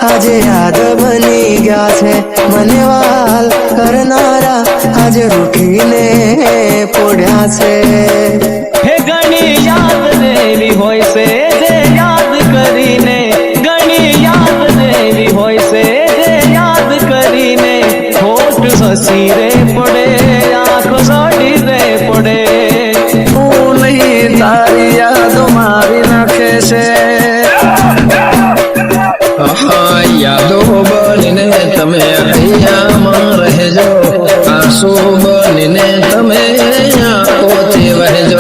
આજે યાદ બની ગયા છે મને વાલ કરનારા આજે રૂઠીને પોડ્યા છે હે ઘણી યાદ લેવી હોય છે જે યાદ કરીને ઘણી યાદ લેવી હોય છે જે યાદ કરીને હોઠ હસી રે પડે આંખ સોડી રે પડે હું નહીં તારી યાદો મારી નાખે છે યાદો બનીને તમે હૈયામાં રહેજો આંસુ બનીને તમે આંખોથી વહેજો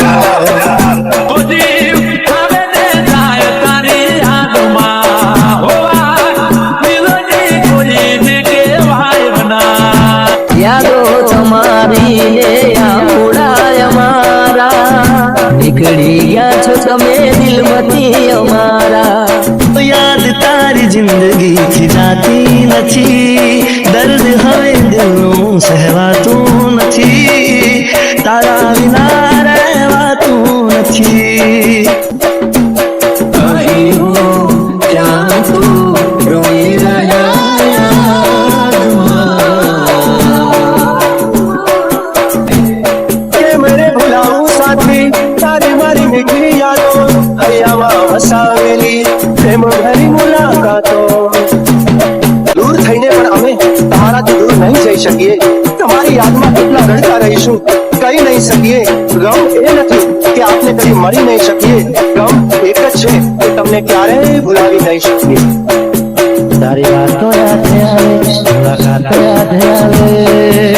યાદો તમારી ને ઉડાય મારા નીકળી ગયા છો તમે દિલમાંથી અમારા યાદ તારી જિંદગીથી જાતી નથી દર્દ હવે દિલનું સહેવાતું નથી તારા વિના રહેવાતું નથી અહીં હું ત્યાં તું રોઈ વસાવેલી પ્રેમ ભરી મુલાકાતો દૂર થઈને પણ અમે તમારાથી દૂર નહીં જઈ શકીએ તમારી યાદમાં કેટલા રડતા રહીશું કહી નહીં શકીએ ગમ એ નથી કે આપને કદી મળી નહીં શકીએ ગમ એક જ છે કે તમને ક્યારેય ભૂલાવી નહીં શકીએ તારી વાતો યાદ આવે મુલાકાત યાદ આવે